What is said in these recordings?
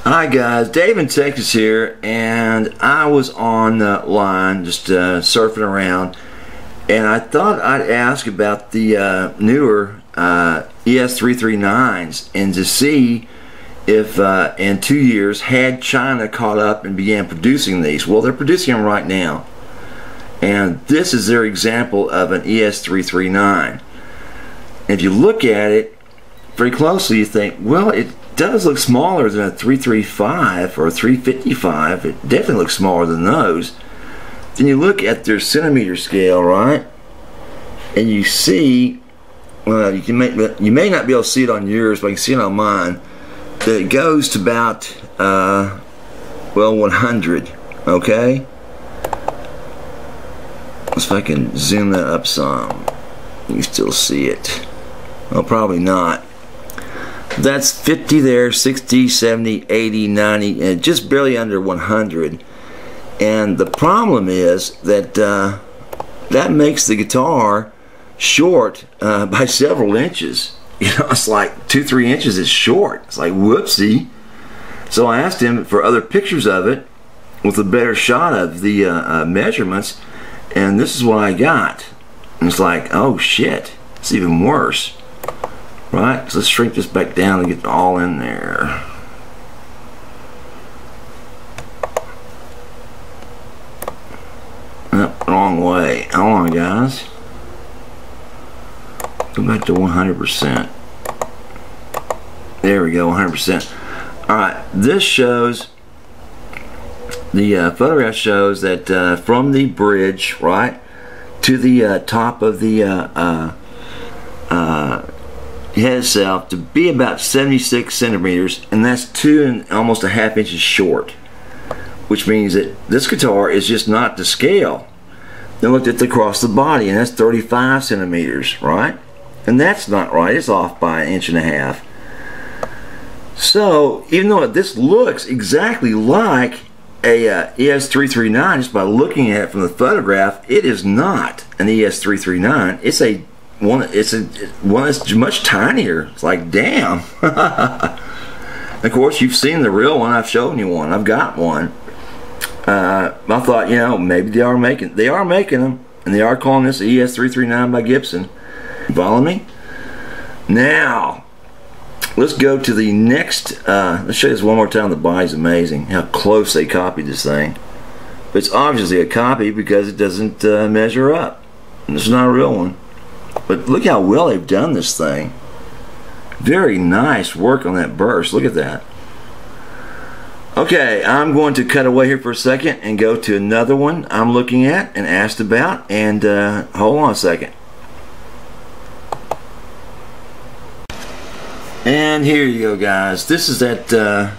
Hi guys, Dave in Texas here, and I was on the line just surfing around, and I thought I'd ask about the newer ES339s and to see if in 2 years had China caught up and began producing these. Well, they're producing them right now, and this is their example of an ES339. If you look at it very closely, you think, well, it does look smaller than a 335 or a 355. It definitely looks smaller than those. Then you look at their centimeter scale, right? And you see, well, you may not be able to see it on yours, but you can see it on mine, that it goes to about, well, 100, okay? Let's see if I can zoom that up some. You can still see it. Well, probably not. That's 50 there, 60, 70, 80, 90, and just barely under 100. And the problem is that that makes the guitar short by several inches. You know, it's like 2-3 inches is short. It's like, whoopsie. So I asked him for other pictures of it with a better shot of the measurements, and this is what I got. And it's like, oh shit, it's even worse. Right, so let's shrink this back down and get it all in there. Yep, wrong way. Hold on, guys. Go back to 100%. There we go, 100%. Alright, this shows, the photograph shows that from the bridge, right, to the top of the head itself to be about 76 centimeters, and that's 2.5 inches short, which means that this guitar is just not to scale. Then looked at the across the body, and that's 35 centimeters, right? And that's not right. It's off by 1.5 inches. So even though this looks exactly like a ES339 just by looking at it from the photograph, it is not an ES339. It's a one that's much tinier. It's like, damn. Of course, you've seen the real one. I've shown you one. I've got one. I thought, you know, maybe they are making them, and they are calling this ES339 by Gibson. You follow me? Now, let's go to the next. Let's show you this one more time. The body's amazing. How close they copied this thing. But it's obviously a copy because it doesn't measure up. And this is not a real one. But look how well they've done this thing. Very nice work on that burst. Look at that. Okay, I'm going to cut away here for a second and go to another one I'm looking at and asked about. And hold on a second. And here you go, guys. This is that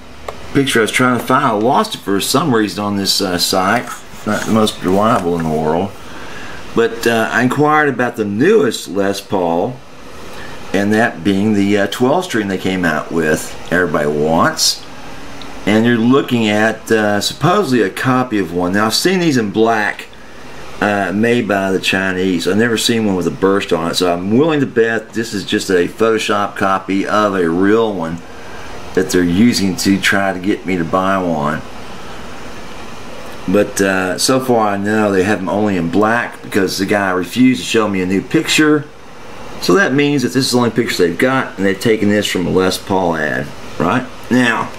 picture I was trying to find. I lost it for some reason on this site. Not the most reliable in the world. But I inquired about the newest Les Paul, and that being the 12 string they came out with. Everybody wants. And you're looking at supposedly a copy of one. Now, I've seen these in black, made by the Chinese. I've never seen one with a burst on it, so I'm willing to bet this is just a Photoshop copy of a real one that they're using to try to get me to buy one. But so far I know they have them only in black because the guy refused to show me a new picture. So that means that this is the only picture they've got, and they've taken this from a Les Paul ad. Right? Now,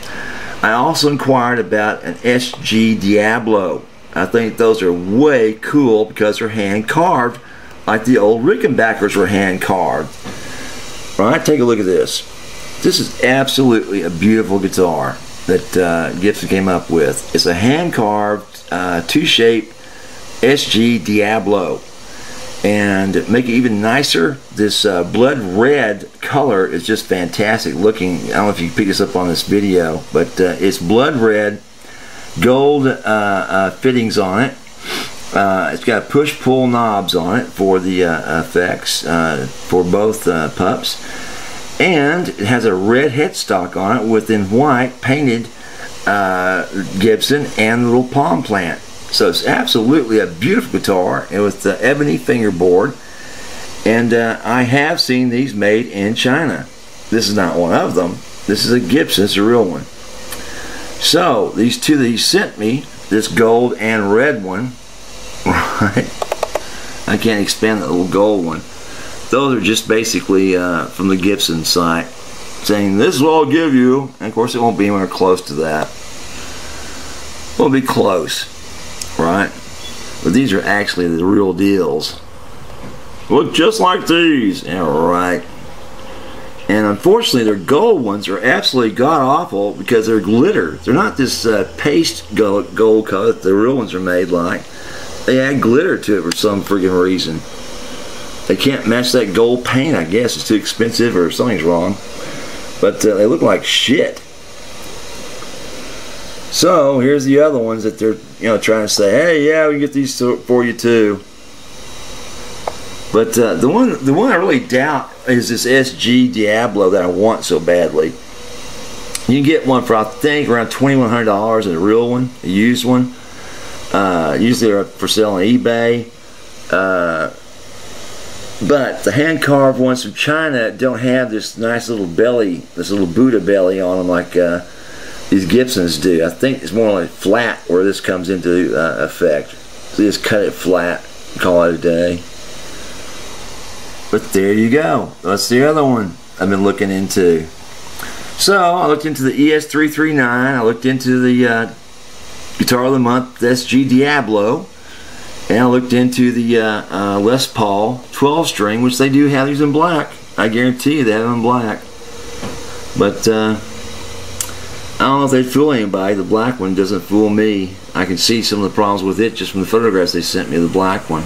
I also inquired about an SG DIABLO. I think those are way cool because they're hand carved like the old Rickenbackers were hand carved. Right? Take a look at this. This is absolutely a beautiful guitar that Gibson came up with. It's a hand carved two-shape SG DIABLO, and to make it even nicer, this blood red color is just fantastic looking. I don't know if you can pick this up on this video, but it's blood red, gold fittings on it. It's got push-pull knobs on it for the effects for both pups, and it has a red headstock on it with in white painted Gibson and the little palm plant. So it's absolutely a beautiful guitar, and with the ebony fingerboard. And I have seen these made in China. This is not one of them. This is a Gibson. It's a real one. So these two that he sent me, this gold and red one, right? I can't expand that little gold one. Those are just basically from the Gibson site, saying this is what I'll give you. And of course it won't be anywhere close to that. It'll be close, right? But these are actually the real deals. Look just like these. Yeah, right. And unfortunately their gold ones are absolutely god-awful because they're glitter. They're not this paste gold color that the real ones are made like. They add glitter to it for some freaking reason. They can't match that gold paint, I guess. It's too expensive or something's wrong. But they look like shit. So here's the other ones that they're trying to say, hey, yeah, we can get these for you too. But the one I really doubt is this SG DIABLO that I want so badly. You can get one for I think around $2,100, a real one, a used one. Usually they're for sale on eBay. But the hand carved ones from China don't have this nice little belly, this little Buddha belly on them like these Gibsons do. I think it's more like flat where this comes into effect. So you just cut it flat and call it a day. But there you go. That's the other one I've been looking into. So I looked into the ES339. I looked into the Guitar of the Month, SG DIABLO. And I looked into the Les Paul 12-string, which they do have these in black. I guarantee you they have them in black. But I don't know if they fool anybody. The black one doesn't fool me. I can see some of the problems with it just from the photographs they sent me of the black one.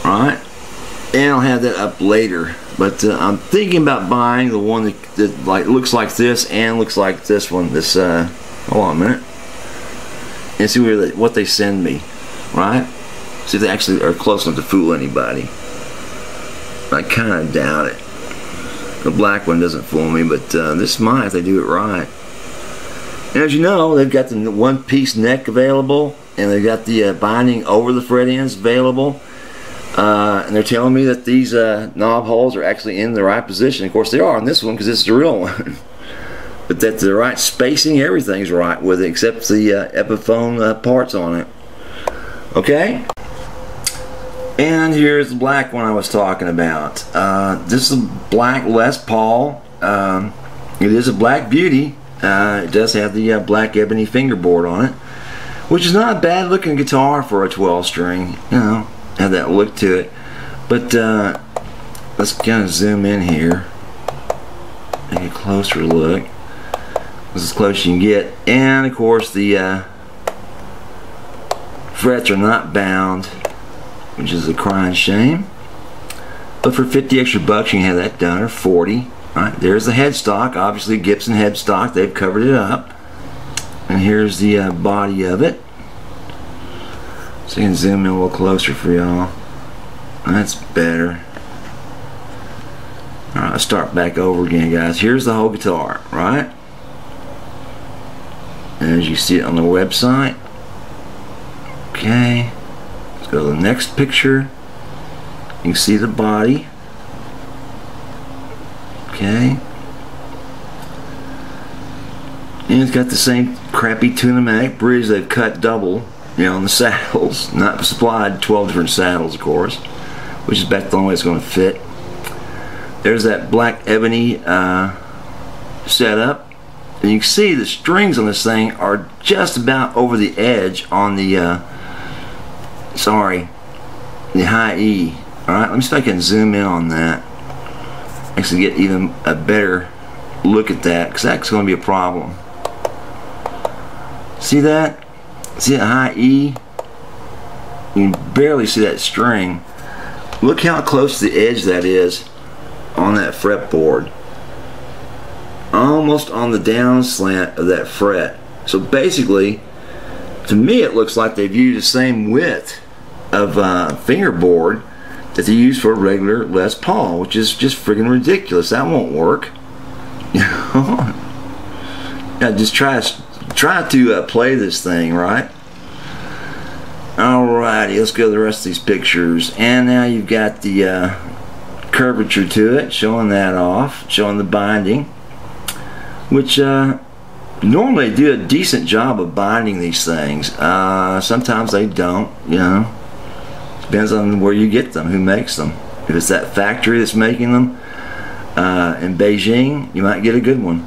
Alright? And I'll have that up later. But I'm thinking about buying the one that like looks like this and looks like this one. This hold on a minute. And see what they send me. Right? See if they actually are close enough to fool anybody. I kind of doubt it. The black one doesn't fool me, but this might if they do it right. And as you know, they've got the one-piece neck available, and they've got the binding over the fret ends available. And they're telling me that these knob holes are actually in the right position. Of course, they are on this one because this is the real one. But that the right spacing, everything's right with it, except the Epiphone parts on it. Okay? And here's the black one I was talking about. This is a black Les Paul. It is a black beauty. It does have the black ebony fingerboard on it, which is not a bad looking guitar for a 12-string. You know, have that look to it. But let's kind of zoom in here, make a closer look. This is as close as you can get. And of course the frets are not bound, which is a crying shame. But for 50 extra bucks you can have that done, or 40. Right, there's the headstock, obviously Gibson headstock, they've covered it up. And here's the body of it. So you can zoom in a little closer for y'all. That's better. Alright, let's start back over again, guys. Here's the whole guitar, right? And as you see it on the website. Okay, let's go to the next picture. You can see the body. Okay, and it's got the same crappy Tune-O-Matic bridge they've cut double, you know, on the saddles. Not supplied 12 different saddles, of course, which is about the only way it's going to fit. There's that black ebony setup, and you can see the strings on this thing are just about over the edge on the the high E. Alright, let me see if I can zoom in on that. Actually get even a better look at that, because that's going to be a problem. See that? See that high E? You can barely see that string. Look how close to the edge that is on that fretboard. Almost on the down slant of that fret. So basically, to me it looks like they've used the same width of fingerboard that they use for a regular Les Paul, which is just friggin' ridiculous. That won't work. You know? Yeah, just try to play this thing, right? Alrighty, let's go to the rest of these pictures. And now you've got the curvature to it, showing that off, showing the binding, which Normally they do a decent job of binding these things. Sometimes they don't, you know. Depends on where you get them, who makes them. If it's that factory that's making them in Beijing, you might get a good one.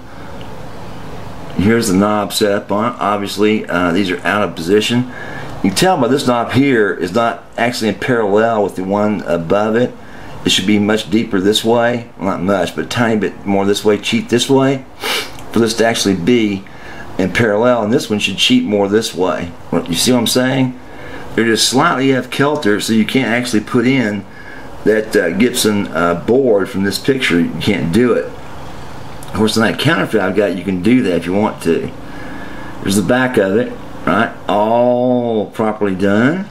Here's the knob set up on it. Obviously, these are out of position. You can tell by this knob here is not actually in parallel with the one above it. It should be much deeper this way. Well, not much, but a tiny bit more this way, cheat this way, for this to actually be in parallel. And this one should cheat more this way. You see what I'm saying? They're just slightly off kilter, so you can't actually put in that Gibson board from this picture. You can't do it. Of course, in that counterfeit I've got, you can do that if you want to. There's the back of it, right? All properly done,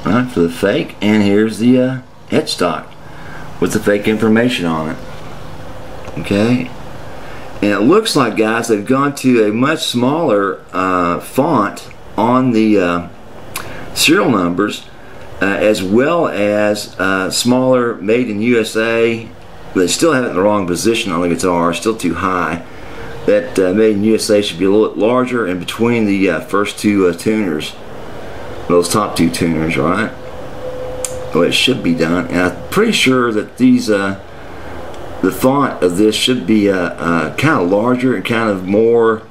right, for the fake. And here's the headstock with the fake information on it. Okay, and it looks like, guys, they've gone to a much smaller font on the serial numbers, as well as smaller made in USA. They still have it in the wrong position on the guitar, still too high. That made in USA should be a little bit larger in between the first two tuners, those top two tuners, right? Well, it should be done, and I'm pretty sure that these the font of this should be kind of larger and kind of more,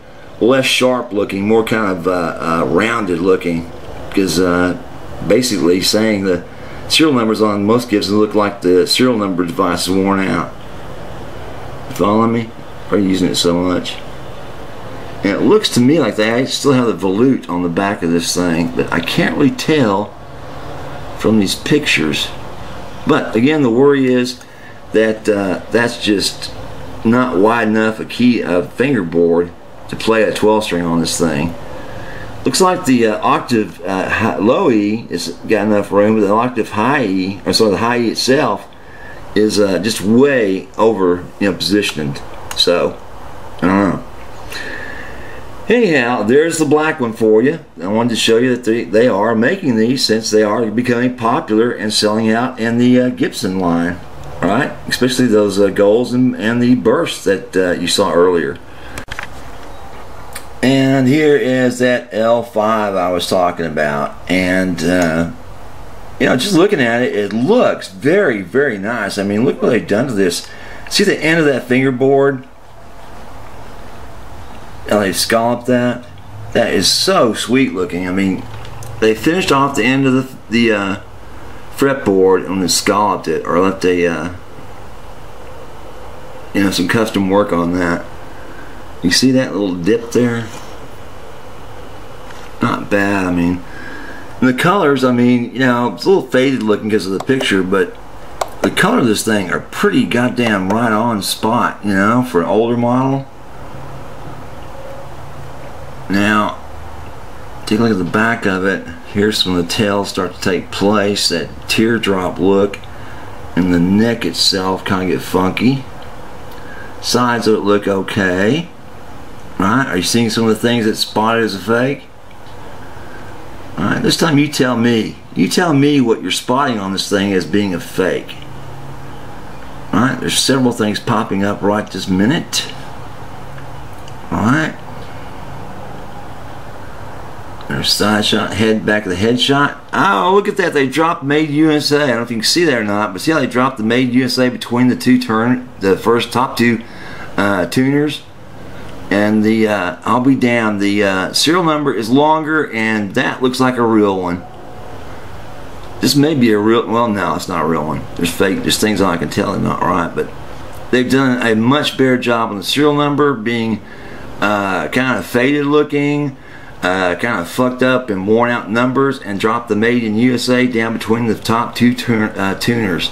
less sharp looking, more kind of rounded looking, because basically saying the serial numbers on most Gibsons look like the serial number device is worn out. You follow me? Are you using it so much? And it looks to me like they still have the volute on the back of this thing, but I can't really tell from these pictures. But again, the worry is that that's just not wide enough a fingerboard to play a 12 string on this thing. Looks like the octave low E has got enough room, but the octave high E, or sorry, the high E itself is just way over, positioned. So I don't know. Anyhow, there's the black one for you. I wanted to show you that they are making these, since they are becoming popular and selling out in the Gibson line, right? Especially those golds and the bursts that you saw earlier. And here is that L5 I was talking about, and just looking at it, it looks very, very nice. I mean, look what they've done to this. See the end of that fingerboard? And they scalloped that. That is so sweet looking. I mean, they finished off the end of the fretboard and then scalloped it, or left a some custom work on that. You see that little dip there? Not bad. I mean, and the colors, I mean, it's a little faded looking because of the picture, but the color of this thing are pretty goddamn right on spot, for an older model. Now, take a look at the back of it. Here's when the tails start to take place, that teardrop look, and the neck itself kind of get funky. Sides of it look okay. Right? Are you seeing some of the things that spotted as a fake? Alright, this time you tell me. You tell me what you're spotting on this thing as being a fake. Alright, there's several things popping up right this minute. Alright. There's side shot, back of the head shot. Oh, look at that. They dropped Made USA. I don't know if you can see that or not, but see how they dropped the Made USA between the the first top two tuners? And the I'll be damned, the serial number is longer, and that looks like a real one. This may be a real, well, no, it's not a real one. There's things I can tell are not right, but they've done a much better job on the serial number being kind of faded looking, kind of fucked up and worn out numbers, and dropped the Made in USA down between the top two tuners.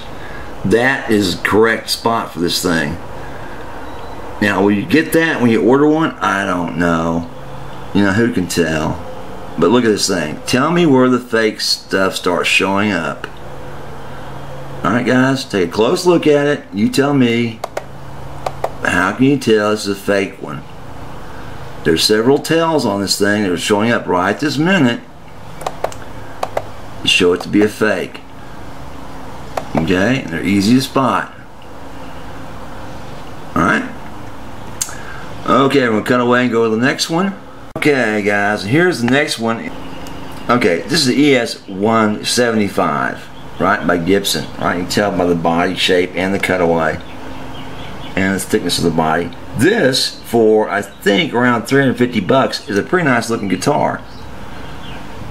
That is the correct spot for this thing. Now, will you get that when you order one? I don't know. Who can tell? But look at this thing. Tell me where the fake stuff starts showing up. Alright, guys, take a close look at it. You tell me. How can you tell it's a fake one? There's several tells on this thing that are showing up right this minute to show it to be a fake. Okay? And they're easy to spot. Alright? Okay, we're gonna cut away and go to the next one. Okay guys, here's the next one. Okay, this is the ES-175, right, by Gibson. Right, you can tell by the body shape and the cutaway and the thickness of the body. This, for I think around 350 bucks, is a pretty nice looking guitar.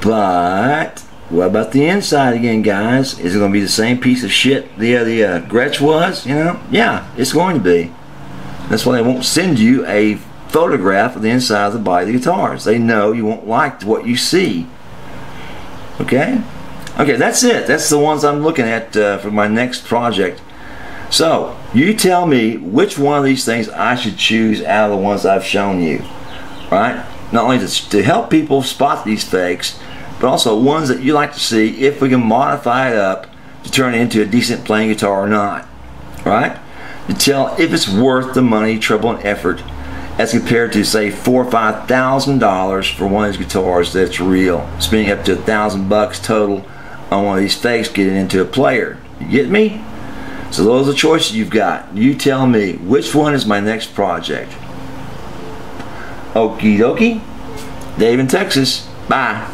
But what about the inside again, guys? Is it going to be the same piece of shit the Gretsch was? You know, yeah, it's going to be. That's why they won't send you a photograph of the inside of the body of the guitars. They know you won't like what you see. Okay? Okay, that's it. That's the ones I'm looking at for my next project. So, you tell me which one of these things I should choose out of the ones I've shown you. Right? Not only to help people spot these fakes, but also ones that you like to see if we can modify it up to turn it into a decent playing guitar or not. Right? To tell if it's worth the money, trouble, and effort as compared to, say, $4,000 or $5,000 for one of these guitars that's real. Spending up to $1,000 total on one of these fakes getting into a player. You get me? So those are the choices you've got. You tell me which one is my next project. Okie dokie. Dave in Texas. Bye.